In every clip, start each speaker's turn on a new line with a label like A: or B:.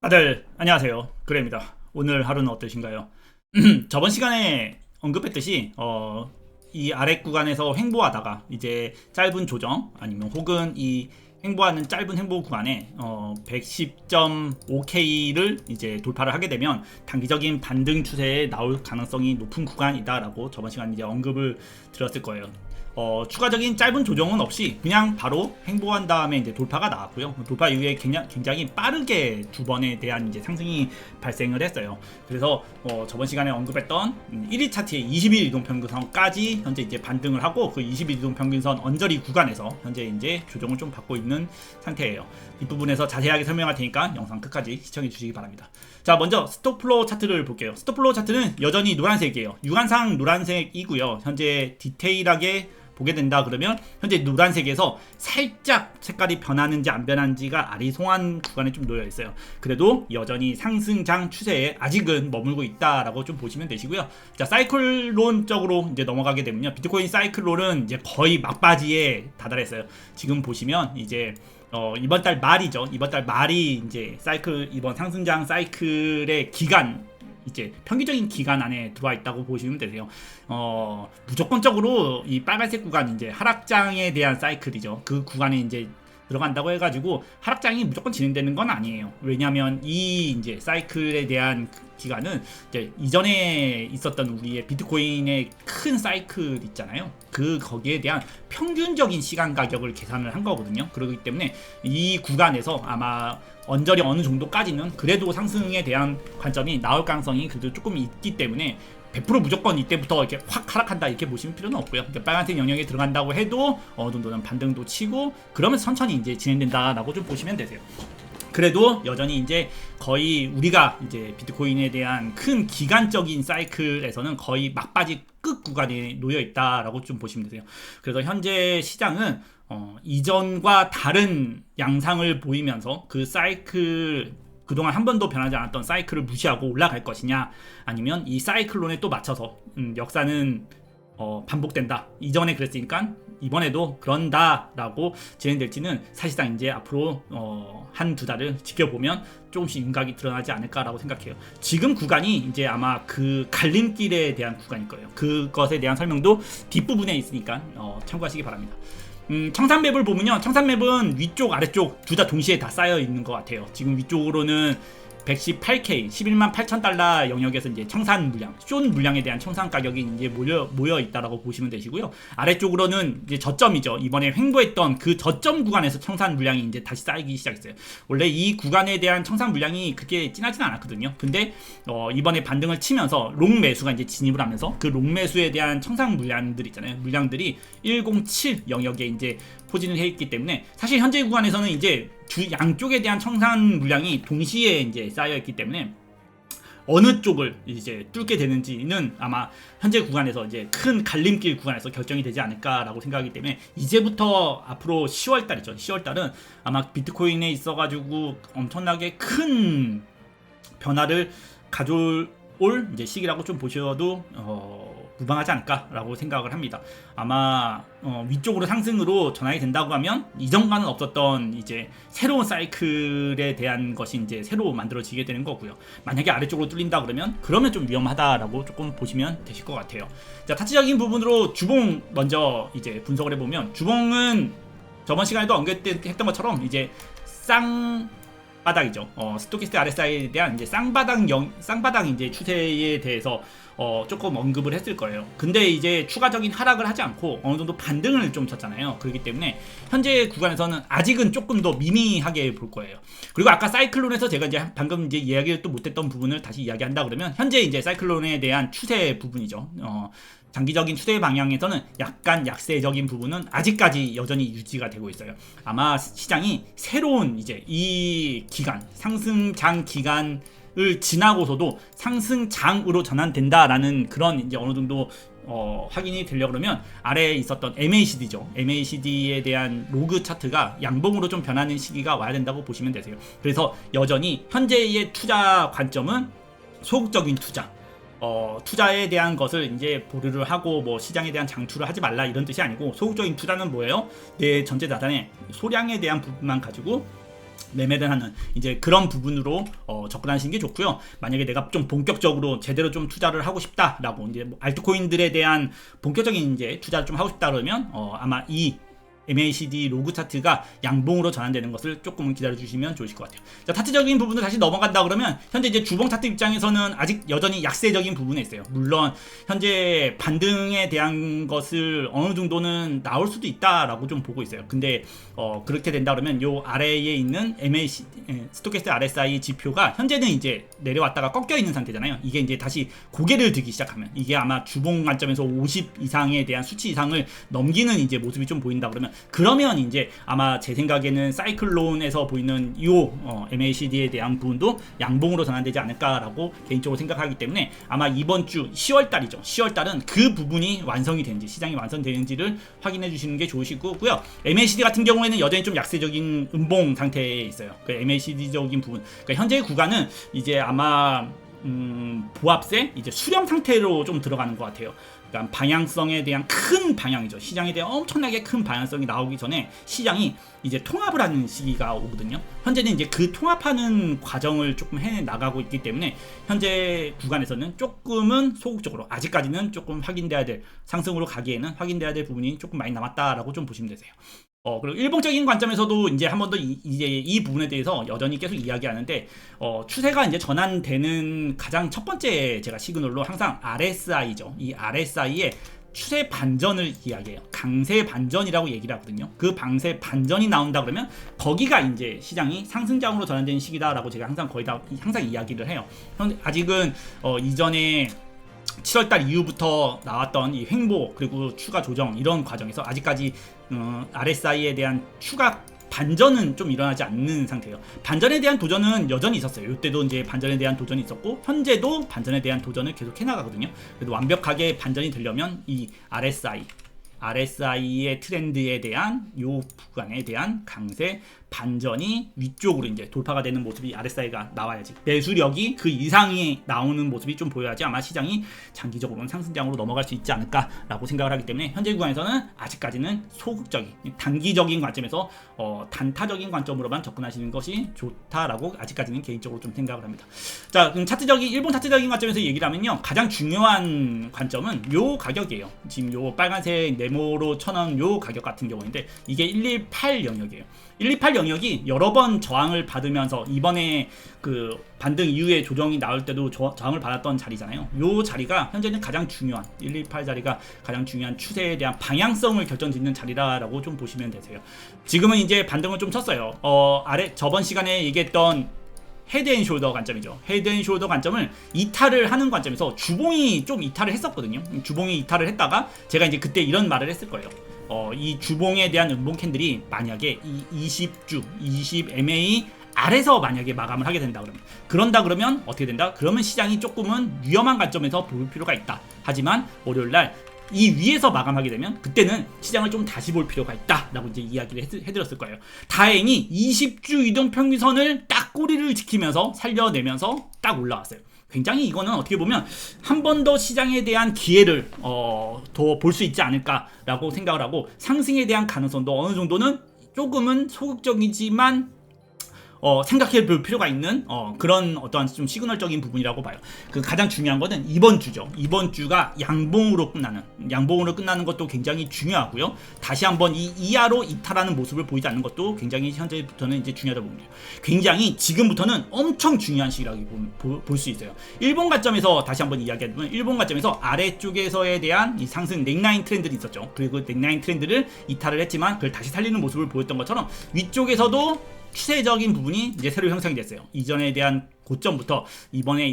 A: 다들 안녕하세요. 그래입니다. 오늘 하루는 어떠신가요? 저번 시간에 언급했듯이 이 아래 구간에서 횡보하다가 이제 짧은 조정 아니면 혹은 이 횡보하는 짧은 횡보 구간에 110.5K를 이제 돌파를 하게 되면 단기적인 반등 추세에 나올 가능성이 높은 구간이다라고 저번 시간에 이제 언급을 드렸을 거예요. 추가적인 짧은 조정은 없이 그냥 바로 횡보한 다음에 이제 돌파가 나왔고요. 돌파 이후에 굉장히 빠르게 두 번에 대한 이제 상승이 발생을 했어요. 그래서 저번 시간에 언급했던 1일 차트의 20일 이동평균선까지 현재 이제 반등을 하고 그 20일 이동평균선 언저리 구간에서 현재 이제 조정을 좀 받고 있는 상태예요. 뒷부분에서 자세하게 설명할 테니까 영상 끝까지 시청해 주시기 바랍니다. 자, 먼저 스톱플로 차트를 볼게요. 스톱플로 차트는 여전히 노란색이에요. 유관상 노란색이고요. 현재 디테일하게 보게 된다 그러면 현재 노란색에서 살짝 색깔이 변하는지 안 변하는지가 아리송한 구간에 좀 놓여 있어요. 그래도 여전히 상승장 추세에 아직은 머물고 있다라고 좀 보시면 되시고요. 자, 사이클론적으로 이제 넘어가게 되면요. 비트코인 사이클론은 이제 거의 막바지에 다다랐어요. 지금 보시면 이제 이번 달 말이죠. 이번 달 말이 이제 이번 상승장 사이클의 기간, 이제 평균적인 기간 안에 들어와 있다고 보시면 되세요. 무조건적으로 이 빨간색 구간 이제 하락장에 대한 사이클이죠. 그 구간에 이제 들어간다고 해가지고 하락장이 무조건 진행되는 건 아니에요. 왜냐하면 이 이제 사이클에 대한 기간은 이제 이전에 있었던 우리의 비트코인의 큰 사이클 있잖아요. 거기에 대한 평균적인 시간 가격을 계산을 한 거거든요. 그렇기 때문에 이 구간에서 아마 언저리 어느 정도까지는 그래도 상승에 대한 관점이 나올 가능성이 그래도 조금 있기 때문에 100% 무조건 이때부터 이렇게 확 하락한다 이렇게 보시면 필요는 없고요. 그러니까 빨간색 영역에 들어간다고 해도 어느 정도는 반등도 치고 그러면서 천천히 이제 진행된다라고 좀 보시면 되세요. 그래도 여전히 이제 거의 우리가 이제 비트코인에 대한 큰 기간적인 사이클에서는 거의 막바지 끝 구간에 놓여 있다라고 좀 보시면 되세요. 그래서 현재 시장은 이전과 다른 양상을 보이면서 그 사이클 그동안 한 번도 변하지 않았던 사이클을 무시하고 올라갈 것이냐, 아니면 이 사이클론에 또 맞춰서 역사는 반복된다, 이전에 그랬으니까 이번에도 그런다라고 진행될지는 사실상 이제 앞으로 한두 달을 지켜보면 조금씩 윤곽이 드러나지 않을까라고 생각해요. 지금 구간이 이제 아마 그 갈림길에 대한 구간일 거예요. 그것에 대한 설명도 뒷부분에 있으니까 참고하시기 바랍니다. 청산맵을 보면요, 청산맵은 위쪽 아래쪽 둘 다 동시에 다 쌓여 있는 것 같아요. 지금 위쪽으로는 118K 11만 8천 달러 영역에서 이제 청산 물량, 쇼 물량에 대한 청산 가격이 이제 모여 있다라고 보시면 되시고요. 아래쪽으로는 이제 저점이죠. 이번에 횡보했던 그 저점 구간에서 청산 물량이 이제 다시 쌓이기 시작했어요. 원래 이 구간에 대한 청산 물량이 그렇게 진하진 않았거든요. 근데 이번에 반등을 치면서 롱 매수가 이제 진입을 하면서 그 롱 매수에 대한 청산 물량들 있잖아요. 물량들이 107 영역에 이제 포진을 해 있기 때문에 사실 현재 구간에서는 이제 양쪽에 대한 청산 물량이 동시에 이제 쌓여 있기 때문에 어느 쪽을 이제 뚫게 되는지는 아마 현재 구간에서 이제 큰 갈림길 구간에서 결정이 되지 않을까라고 생각하기 때문에 이제부터 앞으로 10월 달이죠. 10월 달은 아마 비트코인에 있어가지고 엄청나게 큰 변화를 가져올 이제 시기라고 좀 보셔도 무방하지 않을까라고 생각을 합니다. 아마 위쪽으로 상승으로 전환이 된다고 하면 이전과는 없었던 이제 새로운 사이클에 대한 것이 이제 새로 만들어지게 되는 거고요. 만약에 아래쪽으로 뚫린다 그러면 좀 위험하다라고 조금 보시면 되실 것 같아요. 자, 타치적인 부분으로 주봉 먼저 이제 분석을 해보면, 주봉은 저번 시간에도 언급했던 것처럼 이제 바닥이죠. 스토키스트 RSI에 대한 이제 쌍바닥 이제 추세에 대해서 조금 언급을 했을 거예요. 근데 이제 추가적인 하락을 하지 않고 어느 정도 반등을 좀 쳤잖아요. 그렇기 때문에 현재 구간에서는 아직은 조금 더 미미하게 볼 거예요. 그리고 아까 사이클론에서 제가 이제 방금 이제 이야기를 또 못했던 부분을 다시 이야기한다 그러면 현재 이제 사이클론에 대한 추세 부분이죠. 장기적인 추세 방향에서는 약간 약세적인 부분은 아직까지 여전히 유지가 되고 있어요. 아마 시장이 새로운 이제 이 기간, 상승장 기간을 지나고서도 상승장으로 전환된다라는 그런 이제 어느 정도 확인이 되려고 그러면 아래에 있었던 MACD죠. MACD에 대한 로그 차트가 양봉으로 좀 변하는 시기가 와야 된다고 보시면 되세요. 그래서 여전히 현재의 투자 관점은 소극적인 투자, 투자에 대한 것을 이제 보류를 하고 뭐 시장에 대한 장투를 하지 말라 이런 뜻이 아니고, 소극적인 투자는 뭐예요? 내 전체 자산의 소량에 대한 부분만 가지고 매매를 하는 이제 그런 부분으로 접근하시는 게 좋고요. 만약에 내가 좀 본격적으로 제대로 좀 투자를 하고 싶다라고 이제 뭐 알트코인들에 대한 본격적인 이제 투자를 좀 하고 싶다 그러면 아마 이 MACD 로그 차트가 양봉으로 전환되는 것을 조금은 기다려 주시면 좋으실 것 같아요. 자, 차트적인 부분을 다시 넘어간다 그러면 현재 이제 주봉 차트 입장에서는 아직 여전히 약세적인 부분에 있어요. 물론 현재 반등에 대한 것을 어느 정도는 나올 수도 있다라고 좀 보고 있어요. 근데 그렇게 된다 그러면 요 아래에 있는 스토캐스틱 RSI 지표가 현재는 이제 내려왔다가 꺾여 있는 상태잖아요. 이게 이제 다시 고개를 들기 시작하면 이게 아마 주봉 관점에서 50 이상에 대한 수치 이상을 넘기는 이제 모습이 좀 보인다 그러면 이제 아마 제 생각에는 사이클론에서 보이는 이 MACD에 대한 부분도 양봉으로 전환되지 않을까라고 개인적으로 생각하기 때문에 아마 이번 주 10월달이죠. 10월달은 그 부분이 완성이 되는지 시장이 완성되는지를 확인해 주시는 게 좋으실 거고요. MACD 같은 경우에는 여전히 좀 약세적인 음봉 상태에 있어요. 그 MACD적인 부분. 그러니까 현재의 구간은 이제 아마 보합세 이제 수렴 상태로 좀 들어가는 것 같아요. 그러니까 방향성에 대한 큰 방향이죠. 시장에 대한 엄청나게 큰 방향성이 나오기 전에 시장이 이제 통합을 하는 시기가 오거든요. 현재는 이제 그 통합하는 과정을 조금 해 나가고 있기 때문에 현재 구간에서는 조금은 소극적으로 아직까지는 조금 확인돼야 될 상승으로 가기에는 확인돼야 될 부분이 조금 많이 남았다라고 좀 보시면 되세요. 그리고 일봉적인 관점에서도 이제 한 번 더 이제 이 부분에 대해서 여전히 계속 이야기하는데 추세가 이제 전환되는 가장 첫 번째 제가 시그널로 항상 RSI죠. 이 RSI의 추세 반전을 이야기해요. 강세 반전이라고 얘기를 하거든요. 그 강세 반전이 나온다 그러면 거기가 이제 시장이 상승장으로 전환되는 시기다라고 제가 항상 거의 다 항상 이야기를 해요. 아직은 이전에 7월달 이후부터 나왔던 이 횡보 그리고 추가 조정 이런 과정에서 아직까지 RSI에 대한 추가 반전은 좀 일어나지 않는 상태예요. 반전에 대한 도전은 여전히 있었어요. 이때도 이제 반전에 대한 도전이 있었고 현재도 반전에 대한 도전을 계속 해나가거든요. 그래도 완벽하게 반전이 되려면 이 RSI의 트렌드에 대한 요 구간에 대한 강세 반전이 위쪽으로 이제 돌파가 되는 모습이 RSI가 나와야지 매수력이 그 이상이 나오는 모습이 좀 보여야지 아마 시장이 장기적으로는 상승장으로 넘어갈 수 있지 않을까라고 생각을 하기 때문에 현재 구간에서는 아직까지는 소극적인 단기적인 관점에서 단타적인 관점으로만 접근하시는 것이 좋다라고 아직까지는 개인적으로 좀 생각을 합니다. 자, 그럼 일본 차트적인 관점에서 얘기를 하면요, 가장 중요한 관점은 요 가격이에요. 지금 요 빨간색 네모로 쳐놓은 요 가격 같은 경우인데 이게 118 영역이에요. 128 영역이 여러 번 저항을 받으면서 이번에 그 반등 이후에 조정이 나올 때도 저항을 받았던 자리잖아요. 요 자리가 현재는 가장 중요한 128 자리가 가장 중요한 추세에 대한 방향성을 결정짓는 자리라고 좀 보시면 되세요. 지금은 이제 반등을 좀 쳤어요. 저번 시간에 얘기했던 헤드앤숄더 관점이죠. 헤드앤숄더 관점을 이탈을 하는 관점에서 주봉이 좀 이탈을 했었거든요. 주봉이 이탈을 했다가 제가 이제 그때 이런 말을 했을 거예요. 이 주봉에 대한 음봉 캔들이 만약에 이 20 MA 아래서 만약에 마감을 하게 된다 그러면 어떻게 된다? 그러면 시장이 조금은 위험한 관점에서 볼 필요가 있다. 하지만 월요일날 이 위에서 마감하게 되면 그때는 시장을 좀 다시 볼 필요가 있다라고 이제 이야기를 해드렸을 거예요. 다행히 20주 이동 평균선을 딱 꼬리를 지키면서 살려내면서 딱 올라왔어요. 굉장히 이거는 어떻게 보면 한 번 더 시장에 대한 기회를 더 볼 수 있지 않을까라고 생각을 하고 상승에 대한 가능성도 어느 정도는 조금은 소극적이지만 생각해 볼 필요가 있는 그런 어떠한 좀 시그널적인 부분이라고 봐요. 그 가장 중요한 거는 이번 주죠. 이번 주가 양봉으로 끝나는 것도 굉장히 중요하고요. 다시 한번 이 이하로 이탈하는 모습을 보이지 않는 것도 굉장히 현재부터는 이제 중요하다고 봅니다. 굉장히 지금부터는 엄청 중요한 시기라고 볼 수 있어요. 일본 관점에서 다시 한번 이야기하면 일본 관점에서 아래쪽에서에 대한 이 상승 넥라인 트렌드도 있었죠. 그리고 넥라인 트렌드를 이탈을 했지만 그걸 다시 살리는 모습을 보였던 것처럼 위쪽에서도 추세적인 부분이 이제 새로 형성이 됐어요. 이전에 대한 고점부터 최근에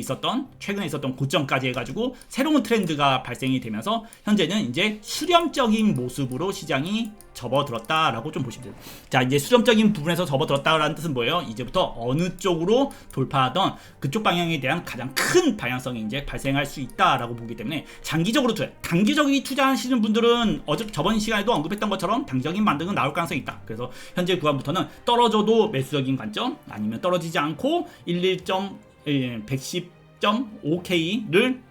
A: 있었던 고점까지 해가지고 새로운 트렌드가 발생이 되면서 현재는 이제 수렴적인 모습으로 시장이 접어들었다라고 좀 보시면 돼요. 자, 이제 수렴적인 부분에서 접어들었다라는 뜻은 뭐예요? 이제부터 어느 쪽으로 돌파하던 그쪽 방향에 대한 가장 큰 방향성이 이제 발생할 수 있다라고 보기 때문에 장기적으로 단기적인 투자하시는 분들은 저번 시간에도 언급했던 것처럼 단기적인 반등은 나올 가능성이 있다. 그래서 현재 구간부터는 떨어져도 매수적인 관점, 아니면 떨어지지 않고 110.5K를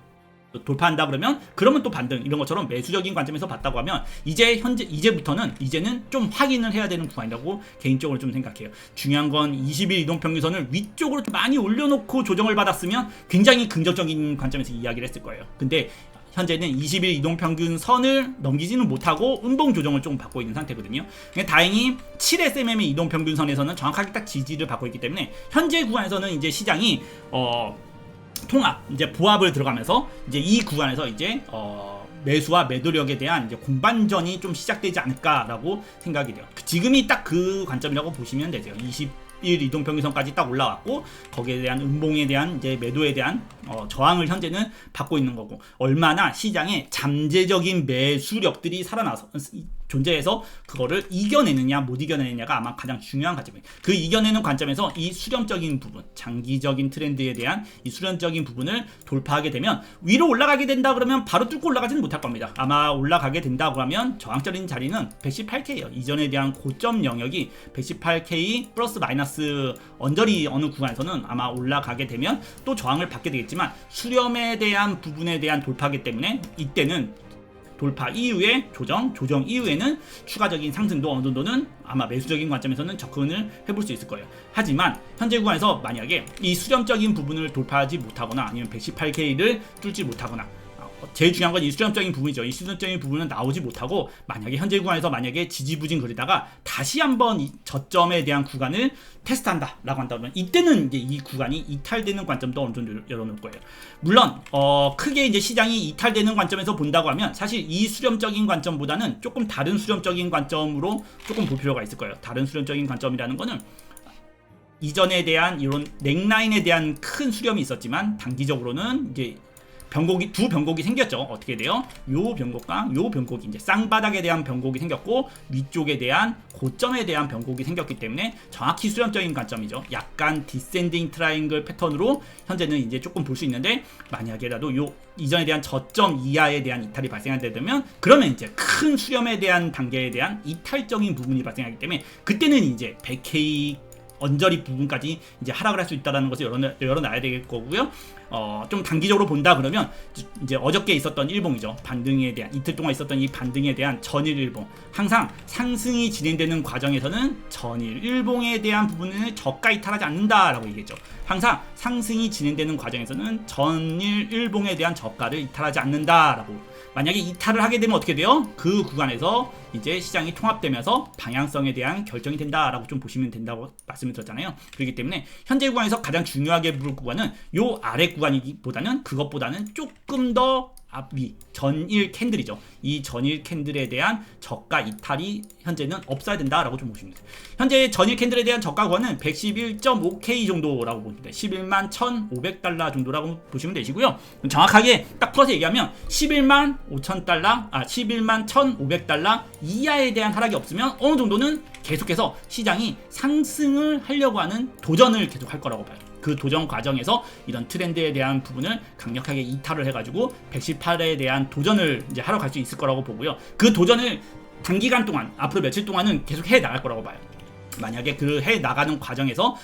A: 돌파한다 그러면 또 반등 이런 것처럼 매수적인 관점에서 봤다고 하면 이제는 좀 확인을 해야 되는 구간이라고 개인적으로 좀 생각해요. 중요한 건 20일 이동 평균선을 위쪽으로 좀 많이 올려놓고 조정을 받았으면 굉장히 긍정적인 관점에서 이야기를 했을 거예요. 근데 현재는 20일 이동평균선을 넘기지는 못하고 음봉 조정을 조금 받고 있는 상태거든요. 다행히 7SMM의 이동평균선에서는 정확하게 딱 지지를 받고 있기 때문에 현재 구간에서는 이제 시장이 통합, 이제 보합을 들어가면서 이제 이 구간에서 이제 매수와 매도력에 대한 이제 공반전이 좀 시작되지 않을까라고 생각이 돼요. 지금이 딱 그 관점이라고 보시면 되죠. 20일 이동평균선까지 딱 올라왔고 거기에 대한 음봉에 대한 이제 매도에 대한 저항을 현재는 받고 있는 거고, 얼마나 시장에 잠재적인 매수력들이 살아나서 존재해서 그거를 이겨내느냐 못 이겨내느냐가 아마 가장 중요한 관점이에요. 그 이겨내는 관점에서 이 수렴적인 부분, 장기적인 트렌드에 대한 이 수렴적인 부분을 돌파하게 되면 위로 올라가게 된다 그러면 바로 뚫고 올라가지는 못할 겁니다. 아마 올라가게 된다고 하면 저항적인 자리는 118K예요. 이전에 대한 고점 영역이 118K 플러스 마이너스 언저리 어느 구간에서는 아마 올라가게 되면 또 저항을 받게 되겠지만, 수렴에 대한 부분에 대한 돌파기 때문에 이때는 돌파 이후에 조정 이후에는 추가적인 상승도 어느 정도는 아마 매수적인 관점에서는 접근을 해볼 수 있을 거예요. 하지만 현재 구간에서 만약에 이 수렴적인 부분을 돌파하지 못하거나 아니면 118K를 뚫지 못하거나, 제일 중요한 건 이 수렴적인 부분이죠. 이 수렴적인 부분은 나오지 못하고 만약에 현재 구간에서 만약에 지지부진 거리다가 다시 한번 이 저점에 대한 구간을 테스트한다 라고 한다면 이때는 이제 이 구간이 이탈되는 관점도 어느 정도 열어놓을 거예요. 물론 크게 이제 시장이 이탈되는 관점에서 본다고 하면 사실 이 수렴적인 관점보다는 조금 다른 수렴적인 관점으로 조금 볼 필요가 있을 거예요. 다른 수렴적인 관점이라는 거는 이전에 대한 이런 넥라인에 대한 큰 수렴이 있었지만 단기적으로는 이제 두 변곡이 생겼죠. 어떻게 돼요? 요 변곡과 요 변곡이 이제 쌍바닥에 대한 변곡이 생겼고 위쪽에 대한 고점에 대한 변곡이 생겼기 때문에 정확히 수렴적인 관점이죠. 약간 디센딩 트라이앵글 패턴으로 현재는 이제 조금 볼 수 있는데, 만약에라도 요 이전에 대한 저점 이하에 대한 이탈이 발생하게 되면 그러면 이제 큰 수렴에 대한 단계에 대한 이탈적인 부분이 발생하기 때문에 그때는 이제 100K 언저리 부분까지 이제 하락을 할 수 있다는 것을 열어놔야 될 거고요. 좀 단기적으로 본다 그러면 이제 어저께 있었던 일봉이죠. 반등에 대한 이틀 동안 있었던 이 반등에 대한 전일 일봉, 항상 상승이 진행되는 과정에서는 전일 일봉에 대한 부분을 저가 이탈하지 않는다라고 얘기했죠. 항상 상승이 진행되는 과정에서는 전일 일봉에 대한 저가를 이탈하지 않는다라고. 만약에 이탈을 하게 되면 어떻게 돼요? 그 구간에서 이제 시장이 통합되면서 방향성에 대한 결정이 된다라고 좀 보시면 된다고 말씀을 드렸잖아요. 그렇기 때문에 현재 구간에서 가장 중요하게 볼 구간은 요 아래 구간이기보다는 그것보다는 조금 더 앞위 전일 캔들이죠. 이 전일 캔들에 대한 저가 이탈이 현재는 없어야 된다라고 좀 보시면 돼요. 현재 전일 캔들에 대한 저가 구간은 111.5K 정도라고 보시면 돼요. 11만 1,500달러 정도라고 보시면 되시고요. 정확하게 딱 풀어서 얘기하면 11만 5,000달러, 11만 1,500달러 이하에 대한 하락이 없으면 어느 정도는 계속해서 시장이 상승을 하려고 하는 도전을 계속 할 거라고 봐요. 그 도전 과정에서 이런 트렌드에 대한 부분을 강력하게 이탈을 해가지고 118에 대한 도전을 이제 하러 갈 수 있을 거라고 보고요. 그 도전을 단기간 동안 앞으로 며칠 동안은 계속 해 나갈 거라고 봐요. 만약에 그 해 나가는 과정에서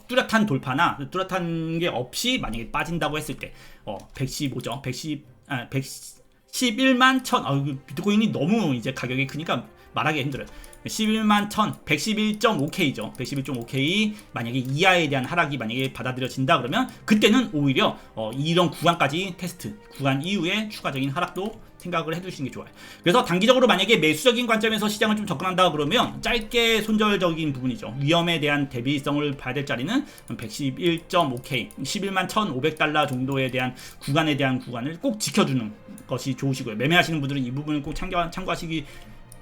A: 뚜렷한 돌파나 뚜렷한 게 없이 만약에 빠진다고 했을 때 115죠. 111만 1,000. 비트코인이 너무 이제 가격이 크니까 말하기 힘들어요. 11만 1,000, 111.5K죠. 111.5K 만약에 이하에 대한 하락이 만약에 받아들여진다 그러면 그때는 오히려 이런 구간까지 테스트, 구간 이후에 추가적인 하락도 생각을 해두시는 게 좋아요. 그래서 단기적으로 만약에 매수적인 관점에서 시장을 좀 접근한다 그러면 짧게 손절적인 부분이죠. 위험에 대한 대비성을 봐야 될 자리는 111.5K, 11만 1,500달러 정도에 대한 구간을 꼭 지켜주는 것이 좋으시고요. 매매하시는 분들은 이 부분을 꼭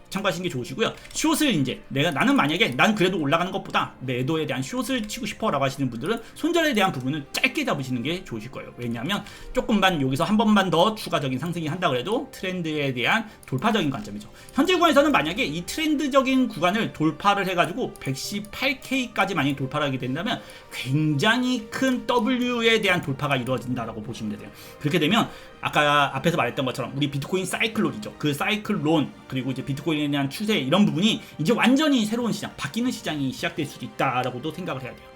A: 참고하시는 게 좋으시고요. 숏을 이제 나는 만약에 난 그래도 올라가는 것보다 매도에 대한 숏을 치고 싶어 라고 하시는 분들은 손절에 대한 부분을 짧게 잡으시는 게 좋으실 거예요. 왜냐하면 조금만 여기서 한 번만 더 추가적인 상승이 한다 그래도 트렌드에 대한 돌파적인 관점이죠. 현재 구간에서는 만약에 이 트렌드적인 구간을 돌파를 해가지고 118K까지 만약에 돌파를 하게 된다면 굉장히 큰 W에 대한 돌파가 이루어진다라고 보시면 돼요. 그렇게 되면 아까 앞에서 말했던 것처럼 우리 비트코인 사이클론이죠. 그 사이클론 그리고 이제 비트코인에 대한 추세 이런 부분이 이제 완전히 새로운 시장, 바뀌는 시장이 시작될 수도 있다라고도 생각을 해야 돼요.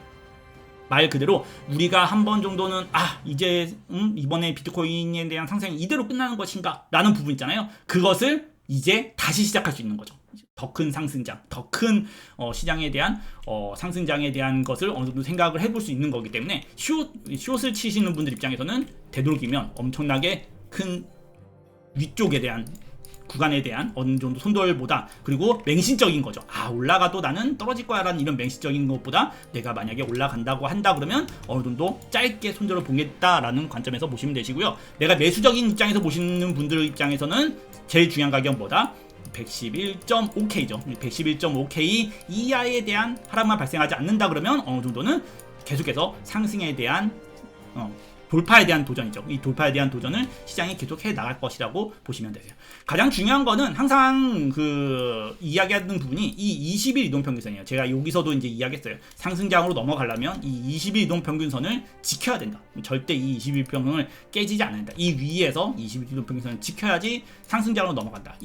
A: 말 그대로 우리가 한 번 정도는 이제 이번에 비트코인에 대한 상승이 이대로 끝나는 것인가 라는 부분 있잖아요. 그것을 이제 다시 시작할 수 있는 거죠. 더 큰 상승장, 더 큰 시장에 대한 상승장에 대한 것을 어느 정도 생각을 해볼 수 있는 거기 때문에 숏을 치시는 분들 입장에서는 되도록이면 엄청나게 큰 위쪽에 대한 구간에 대한 어느 정도 손절보다, 그리고 맹신적인 거죠. 올라가도 나는 떨어질 거야 라는 이런 맹신적인 것보다 내가 만약에 올라간다고 한다 그러면 어느 정도 짧게 손절을 보겠다라는 관점에서 보시면 되시고요. 내가 매수적인 입장에서 보시는 분들 입장에서는 제일 중요한 가격보다 111.5K죠. 111.5K 이하에 대한 하락만 발생하지 않는다 그러면 어느 정도는 계속해서 상승에 대한 돌파에 대한 도전이죠. 이 돌파에 대한 도전을 시장이 계속 해 나갈 것이라고 보시면 되세요. 가장 중요한 거는 항상 이야기하는 부분이 이 20일 이동평균선이에요. 제가 여기서도 이제 이야기했어요. 상승장으로 넘어가려면 이 20일 이동평균선을 지켜야 된다. 절대 이 20일 평균을 깨지지 않아야 된다. 이 위에서 20일 이동평균선을 지켜야지 상승장으로 넘어간다.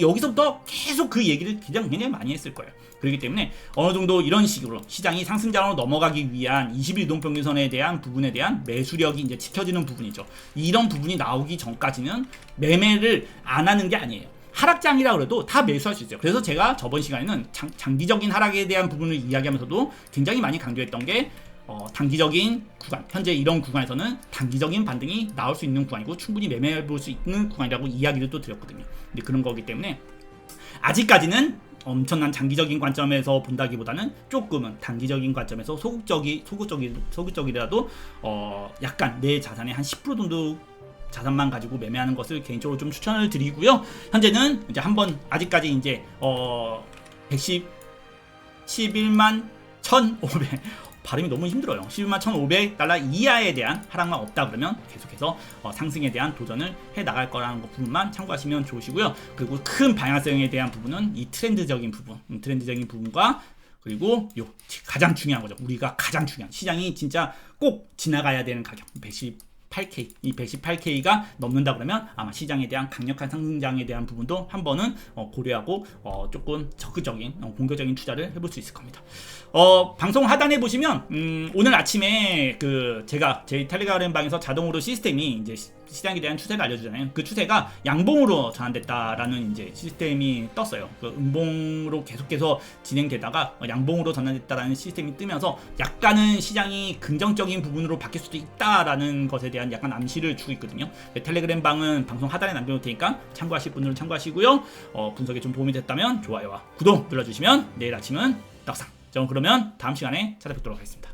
A: 여기서부터 계속 그 얘기를 굉장히 많이 했을 거예요. 그렇기 때문에 어느 정도 이런 식으로 시장이 상승장으로 넘어가기 위한 20일 이동평균선에 대한 부분에 대한 매수력이 이제 지켜지는 부분이죠. 이런 부분이 나오기 전까지는 매매를 안 하는 게 아니에요. 하락장이라 그래도 다 매수할 수 있어요. 그래서 제가 저번 시간에는 장기적인 하락에 대한 부분을 이야기하면서도 굉장히 많이 강조했던 게 단기적인 구간, 현재 이런 구간에서는 단기적인 반등이 나올 수 있는 구간이고 충분히 매매해 볼 수 있는 구간이라고 이야기를 또 드렸거든요. 근데 그런 거기 때문에 아직까지는 엄청난 장기적인 관점에서 본다기보다는 조금은 단기적인 관점에서 소극적이라도 약간 내 자산의 한 10% 정도 자산만 가지고 매매하는 것을 개인적으로 좀 추천을 드리고요. 현재는 이제 한번 아직까지 이제 11만 1,500 발음이 너무 힘들어요. 11만 1,500달러 이하에 대한 하락만 없다 그러면 계속해서 상승에 대한 도전을 해 나갈 거라는 부분만 참고하시면 좋으시고요. 그리고 큰 방향성에 대한 부분은 이 트렌드적인 부분과 그리고 가장 중요한 거죠. 우리가 가장 중요한 시장이 진짜 꼭 지나가야 되는 가격 118K, 이 118K가 넘는다 그러면 아마 시장에 대한 강력한 상승장에 대한 부분도 한 번은 고려하고 조금 적극적인 공격적인 투자를 해볼 수 있을 겁니다. 방송 하단에 보시면 오늘 아침에 제가 제 텔레그램 방에서 자동으로 시스템이 이제 시장에 대한 추세를 알려주잖아요. 그 추세가 양봉으로 전환됐다라는 이제 시스템이 떴어요. 음봉으로 계속해서 진행되다가 양봉으로 전환됐다라는 시스템이 뜨면서 약간은 시장이 긍정적인 부분으로 바뀔 수도 있다라는 것에 대한 약간 암시를 주고 있거든요. 텔레그램 방은 방송 하단에 남겨놓을 테니까 참고하실 분들은 참고하시고요. 분석에 좀 도움이 됐다면 좋아요와 구독 눌러주시면 내일 아침은 떡상. 그러면 다음 시간에 찾아뵙도록 하겠습니다.